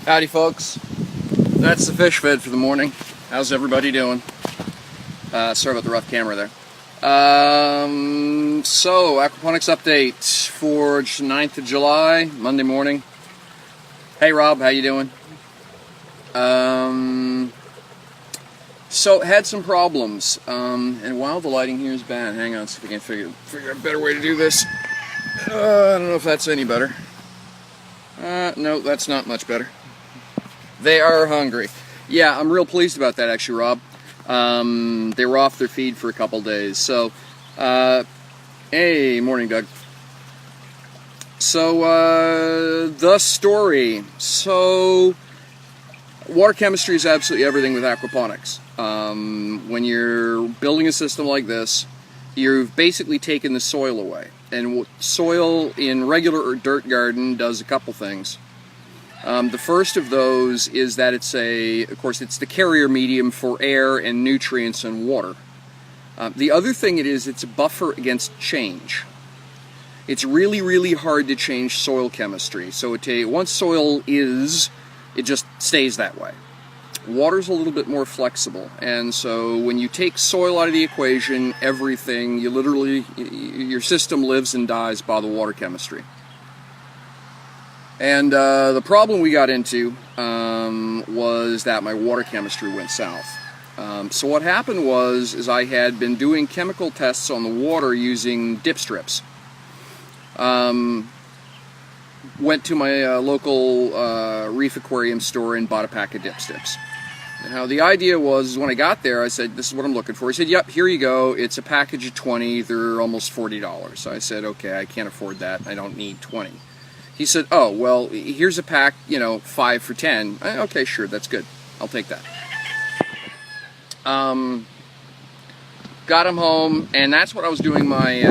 Howdy folks, that's the fish fed for the morning. How's everybody doing? Sorry about the rough camera there. So aquaponics update for 9th of July, Monday morning. Hey Rob, how you doing? So had some problems, and while the lighting here is bad, hang on, see if we can figure out a better way to do this. I don't know if that's any better. No, that's not much better. They are hungry. Yeah, I'm real pleased about that actually, Rob. They were off their feed for a couple days. So, hey, morning, Doug. So, the story. So, water chemistry is absolutely everything with aquaponics. When you're building a system like this, you've basically taken the soil away. And soil in regular or dirt garden does a couple things. The first of those is that it's the carrier medium for air and nutrients and water. The other thing it's a buffer against change. It's really, really hard to change soil chemistry. So once soil it just stays that way. Water's a little bit more flexible, and so when you take soil out of the equation, everything, your system lives and dies by the water chemistry. And the problem we got into was that my water chemistry went south. So what happened is I had been doing chemical tests on the water using dip strips. Went to my local reef aquarium store and bought a pack of dip strips. Now the idea was, when I got there, I said, this is what I'm looking for. He said, yep, here you go. It's a package of 20. They're almost $40. So I said, okay, I can't afford that. I don't need 20. He said, oh, well, here's a pack, 5 for 10. Okay, sure, that's good. I'll take that. Got him home, and that's what I was doing my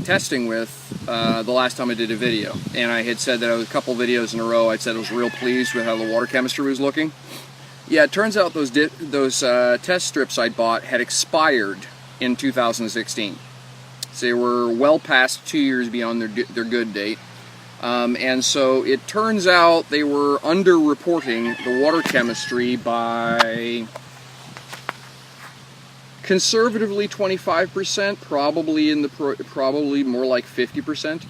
testing with the last time I did a video. And I had said that a couple videos in a row, I said I was real pleased with how the water chemistry was looking. Yeah, it turns out those test strips I bought had expired in 2016. So they were well past 2 years beyond their good date. And so it turns out they were underreporting the water chemistry by conservatively 25%, probably more like 50%.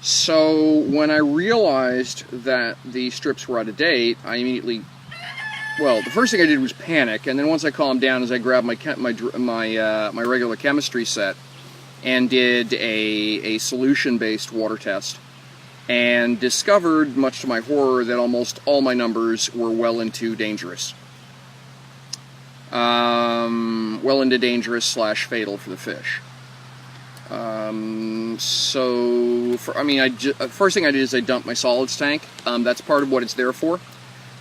So when I realized that the strips were out of date, I immediately, the first thing I did was panic, and then once I calmed down, I grabbed my regular chemistry set and did a solution-based water test, and discovered, much to my horror, that almost all my numbers were well into dangerous. Well into dangerous / fatal for the fish. First thing I did is I dumped my solids tank. That's part of what it's there for.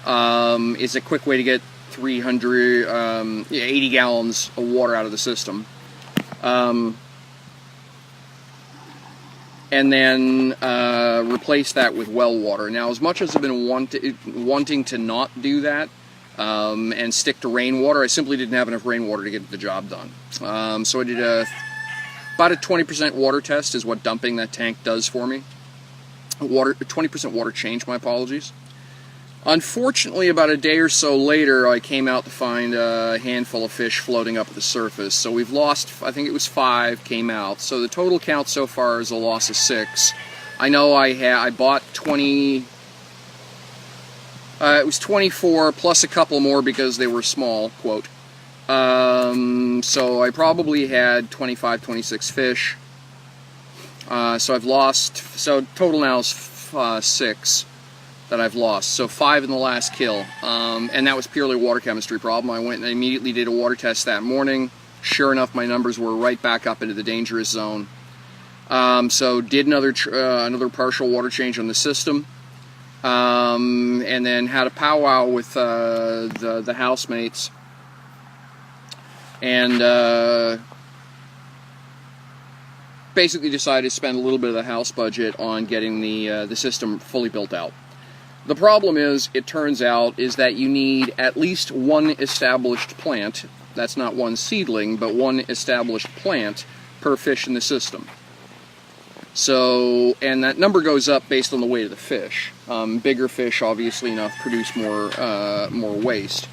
It's a quick way to get 80 gallons of water out of the system. And then replace that with well water. Now, as much as I've been wanting to not do that and stick to rainwater, I simply didn't have enough rainwater to get the job done. So I did about a 20% water test is what dumping that tank does for me. 20% water change, my apologies. Unfortunately, about a day or so later, I came out to find a handful of fish floating up at the surface. So we've lost, I think it was 5 came out. So the total count so far is a loss of 6. I know I bought 20, it was 24 plus a couple more because they were small, quote. So I probably had 25, 26 fish. So I've lost, so total now is 6. That I've lost. So 5 in the last kill. And that was purely a water chemistry problem. I went and immediately did a water test that morning. Sure enough, my numbers were right back up into the dangerous zone. So did another partial water change on the system. And then had a powwow with the housemates. And basically decided to spend a little bit of the house budget on getting the system fully built out. The problem is, it turns out, is that you need at least one established plant. That's not one seedling, but one established plant per fish in the system. So, and that number goes up based on the weight of the fish. Bigger fish, obviously enough, produce more waste.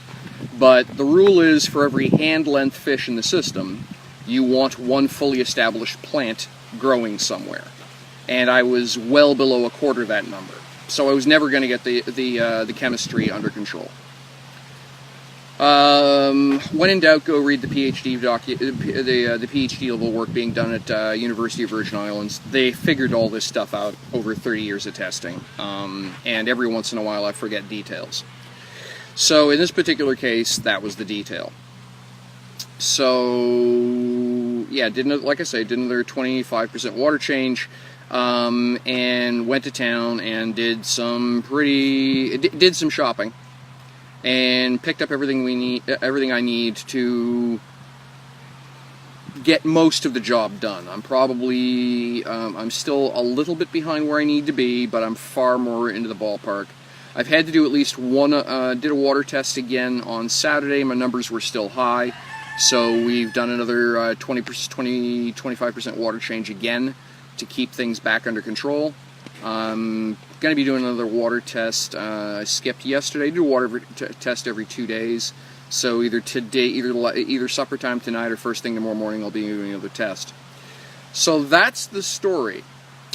But the rule is, for every hand-length fish in the system, you want one fully established plant growing somewhere. And I was well below a quarter that number. So I was never going to get the chemistry under control. When in doubt, go read the PhD the PhD level work being done at University of Virgin Islands. They figured all this stuff out over 30 years of testing, and every once in a while I forget details. So in this particular case, that was the detail. So yeah, like I say, did another 25% water change, and went to town and did some shopping. And picked up everything I need to get most of the job done. I'm still a little bit behind where I need to be, but I'm far more into the ballpark. I've had to do at least one, did a water test again on Saturday. My numbers were still high, so we've done another 25% water change again to keep things back under control. Going to be doing another water test. I skipped yesterday. I do a water test every 2 days. So either today, either supper time tonight or first thing tomorrow morning, I'll be doing another test. So that's the story.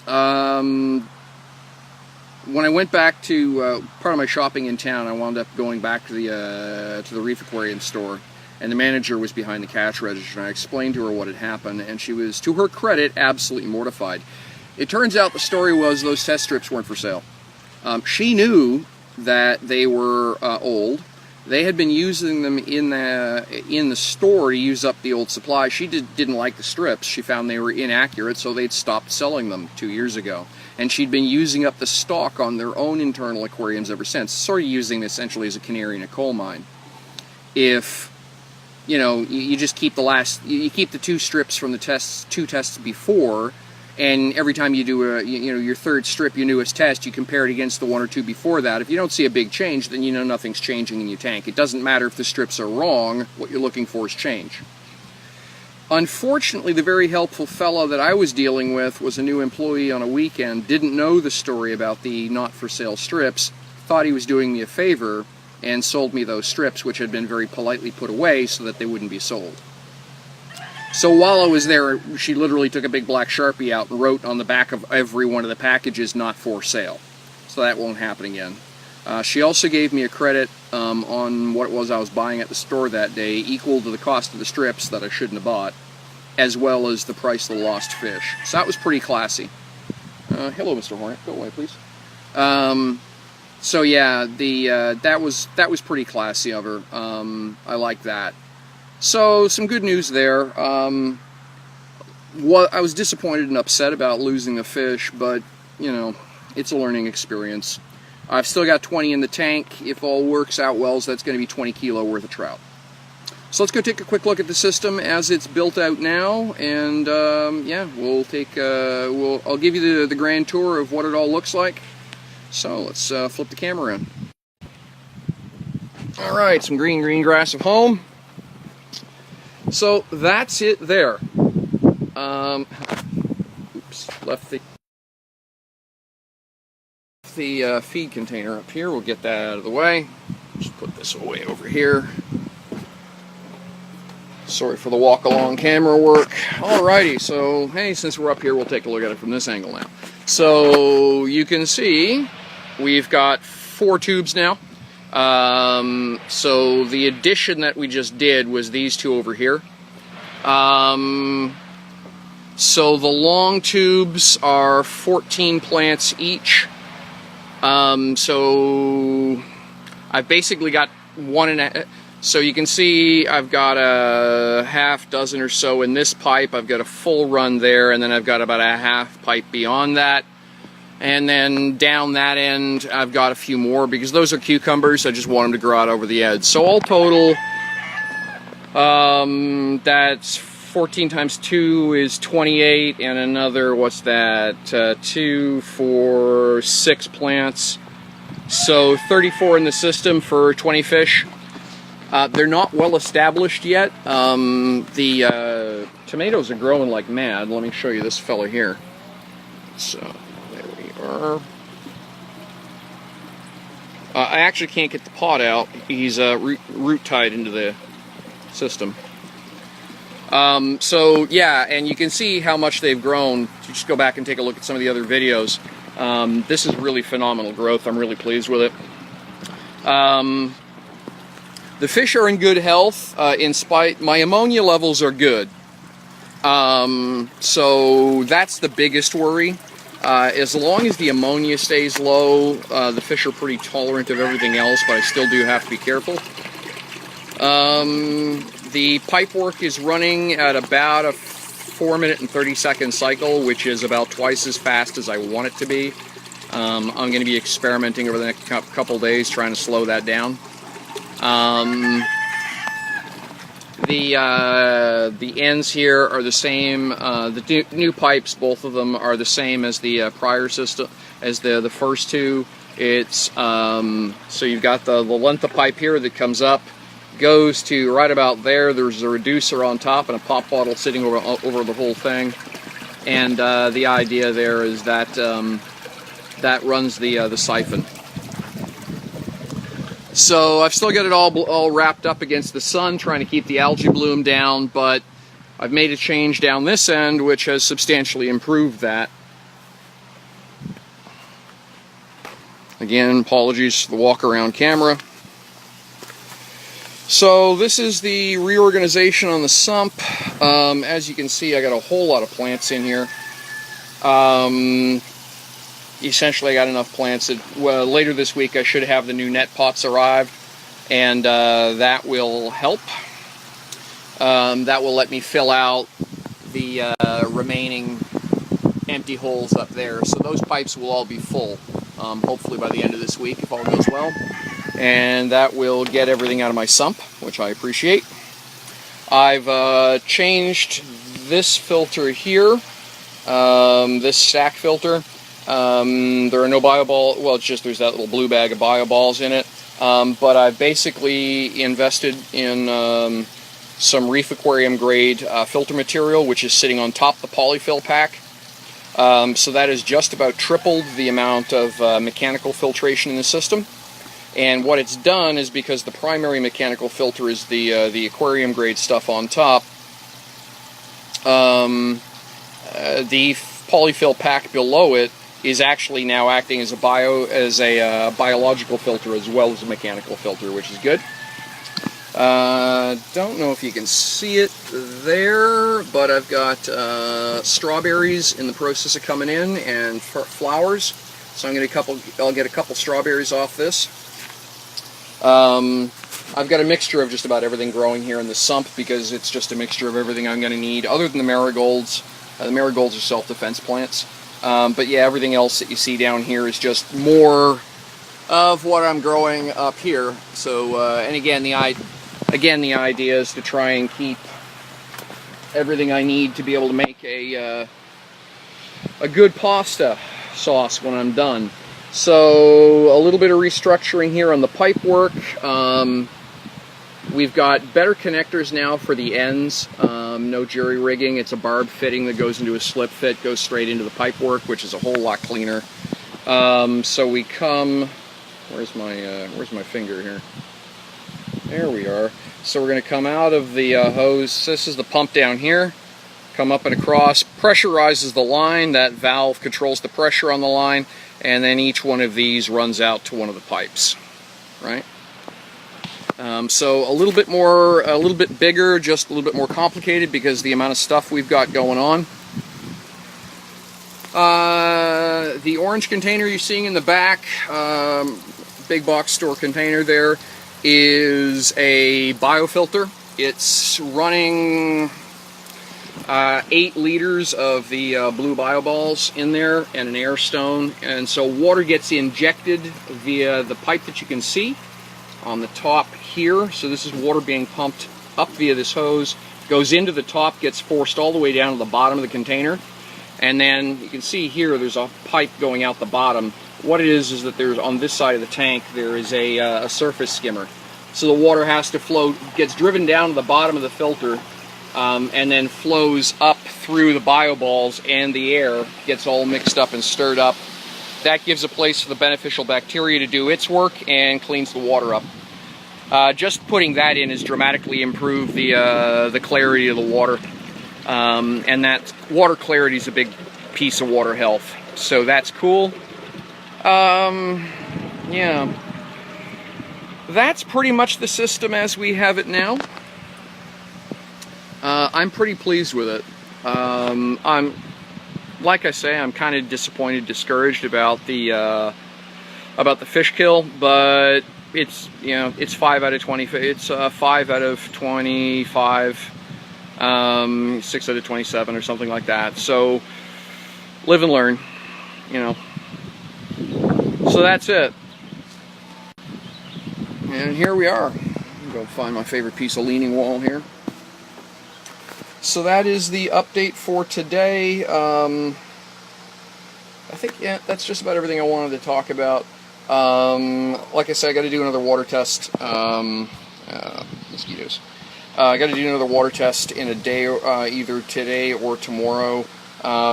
When I went back to part of my shopping in town, I wound up going back to the Reef Aquarium store, and the manager was behind the cash register. And I explained to her what had happened, and she was, to her credit, absolutely mortified. It turns out the story was those test strips weren't for sale. She knew that they were old. They had been using them in the store to use up the old supply. She didn't like the strips. She found they were inaccurate, so they'd stopped selling them 2 years ago. And she'd been using up the stock on their own internal aquariums ever since, sort of using them essentially as a canary in a coal mine. If you just keep you keep the 2 strips from the two tests before. And every time you do your third strip, your newest test, you compare it against the 1 or 2 before that. If you don't see a big change, then you know nothing's changing in your tank. It doesn't matter if the strips are wrong. What you're looking for is change. Unfortunately, the very helpful fellow that I was dealing with was a new employee on a weekend, didn't know the story about the not-for-sale strips, thought he was doing me a favor, and sold me those strips, which had been very politely put away so that they wouldn't be sold. So while I was there, she literally took a big black Sharpie out and wrote on the back of every one of the packages, "Not for sale." So that won't happen again. She also gave me a credit on what it was I was buying at the store that day, equal to the cost of the strips that I shouldn't have bought, as well as the price of the lost fish. So that was pretty classy. Hello, Mr. Hornet. Go away, please. So yeah, that was pretty classy of her. I like that. So, some good news there. I was disappointed and upset about losing the fish, but, it's a learning experience. I've still got 20 in the tank. If all works out well, so that's going to be 20 kilo worth of trout. So let's go take a quick look at the system as it's built out now, and yeah, I'll give you the grand tour of what it all looks like. So let's flip the camera in. All right, some green grass of home. So that's it there. Oops, left the feed container up here. We'll get that out of the way. Just put this away over here. Sorry for the walk along camera work. Alrighty, so hey, since we're up here, we'll take a look at it from this angle now. So you can see we've got 4 tubes now. So the addition that we just did was these 2 over here. So the long tubes are 14 plants each. So I've basically got 1.5. So you can see I've got a half dozen or so in this pipe. I've got a full run there, and then I've got about a half pipe beyond that. And then down that end, I've got a few more because those are cucumbers. I just want them to grow out over the edge. So all total, that's 14 times 2 is 28, and another, what's that, 2, 4, 6 plants. So 34 in the system for 20 fish. They're not well established yet. The tomatoes are growing like mad. Let me show you this fella here. So there we are. I actually can't get the pot out. He's root tied into the system. So yeah, and you can see how much they've grown. You just go back and take a look at some of the other videos. This is really phenomenal growth. I'm really pleased with it. The fish are in good health. My ammonia levels are good. So that's the biggest worry. As long as the ammonia stays low, the fish are pretty tolerant of everything else, but I still do have to be careful. The pipe work is running at about a 4-minute and 30-second cycle, which is about twice as fast as I want it to be. I'm going to be experimenting over the next couple days, trying to slow that down. The ends here are the same. The new pipes, both of them, are the same as the prior system, as the first two. It's so you've got the length of pipe here that comes up, goes to right about there. There's a reducer on top and a pop bottle sitting over the whole thing. And the idea there is that that runs the siphon. So I've still got it all wrapped up against the sun, trying to keep the algae bloom down, but I've made a change down this end, which has substantially improved that. Again, apologies for the walk-around camera. So this is the reorganization on the sump. As you can see, I got a whole lot of plants in here. Essentially, I got enough plants that later this week I should have the new net pots arrived, and that will help. That will let me fill out the remaining empty holes up there. So those pipes will all be full, hopefully by the end of this week if all goes well. And that will get everything out of my sump, which I appreciate. I've changed this filter here, this stack filter. There are no bioball, well, it's just there's that little blue bag of bioballs in it, but I've basically invested in some Reef Aquarium grade filter material, which is sitting on top of the polyfill pack. So that has just about tripled the amount of mechanical filtration in the system. And what it's done is, because the primary mechanical filter is the aquarium grade stuff on top, the polyfill pack below it is actually now acting as a biological filter as well as a mechanical filter, which is good. Don't know if you can see it there, but I've got strawberries in the process of coming in, and flowers. So I'll get a couple strawberries off this. I've got a mixture of just about everything growing here in the sump, because it's just a mixture of everything I'm going to need, other than the marigolds. The marigolds are self-defense plants. But yeah, everything else that you see down here is just more of what I'm growing up here. So, and again, the idea is to try and keep everything I need to be able to make a good pasta sauce when I'm done. So, a little bit of restructuring here on the pipe work. We've got better connectors now for the ends. No jury rigging. It's a barb fitting that goes into a slip fit, goes straight into the pipe work, which is a whole lot cleaner. So we come. Where's my finger here? There we are. So we're going to come out of the hose. This is the pump down here. Come up and across. Pressurizes the line. That valve controls the pressure on the line, and then each one of these runs out to one of the pipes. Right. So a little bit bigger, just a little bit more complicated because the amount of stuff we've got going on. The orange container you're seeing in the back, big box store container there, is a biofilter. It's running 8 liters of the blue bioballs in there and an air stone, and so water gets injected via the pipe that you can see on the top here. So this is water being pumped up via this hose, goes into the top, gets forced all the way down to the bottom of the container, and then you can see here there's a pipe going out the bottom. What it is that there's, on this side of the tank, there is a surface skimmer. So the water has to flow, gets driven down to the bottom of the filter, and then flows up through the bioballs, and the air gets all mixed up and stirred up. That gives a place for the beneficial bacteria to do its work and cleans the water up. Just putting that in has dramatically improved the clarity of the water, and that water clarity is a big piece of water health. So that's cool. Yeah, that's pretty much the system as we have it now. I'm pretty pleased with it. Like I say, I'm kind of disappointed, discouraged about the fish kill, but it's, you know, it's 5 out of 20. It's 5 out of 25, 6 out of 27, or something like that. So live and learn, you know. So that's it. And here we are. I'm going to find my favorite piece of leaning wall here. So that is the update for today. I think, yeah, that's just about everything I wanted to talk about. Like I said, I got to do another water test. Mosquitoes. I got to do another water test in a day, either today or tomorrow,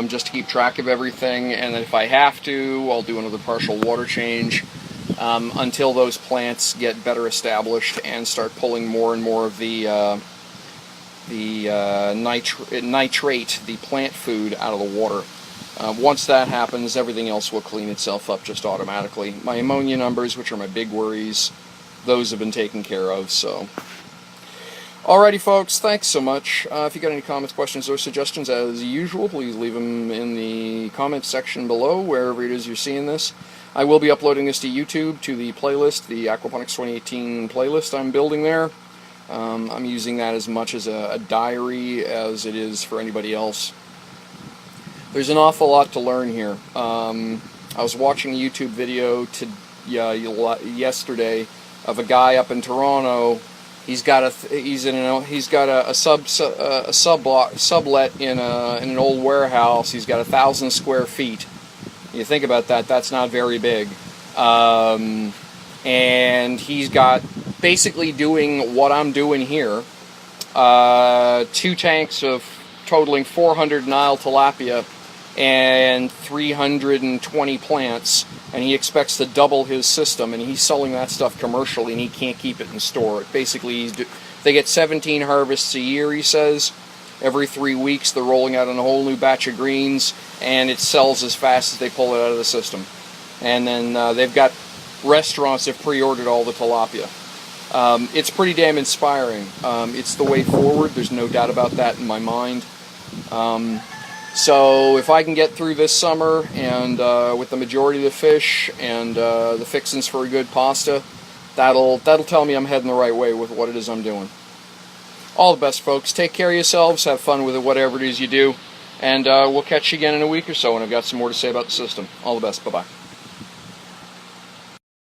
just to keep track of everything. And then if I have to, I'll do another partial water change until those plants get better established and start pulling more and more of the nitrate, the plant food, out of the water. Once that happens, everything else will clean itself up just automatically. My ammonia numbers, which are my big worries, those have been taken care of. So, alrighty, folks, thanks so much. If you got any comments, questions, or suggestions, as usual, please leave them in the comments section below, wherever it is you're seeing this. I will be uploading this to YouTube, to the playlist, the Aquaponics 2018 playlist I'm building there. I'm using that as much as a diary as it is for anybody else. There's an awful lot to learn here. I was watching a YouTube video yesterday of a guy up in Toronto. He's got a sublet in an old warehouse. He's got 1,000 square feet. You think about that, that's not very big. And he's got, basically doing what I'm doing here, 2 tanks of totaling 400 Nile tilapia and 320 plants, and he expects to double his system, and he's selling that stuff commercially, and he can't keep it in store. Basically, they get 17 harvests a year, he says. Every 3 weeks they're rolling out on a whole new batch of greens, and it sells as fast as they pull it out of the system. And then they've got restaurants that have pre-ordered all the tilapia. It's pretty damn inspiring. It's the way forward, there's no doubt about that in my mind. So if I can get through this summer and with the majority of the fish and the fixins for a good pasta, that'll tell me I'm heading the right way with what it is I'm doing. All the best, folks. Take care of yourselves, have fun with it, whatever it is you do, and we'll catch you again in a week or so when I've got some more to say about the system. All the best. Bye-bye.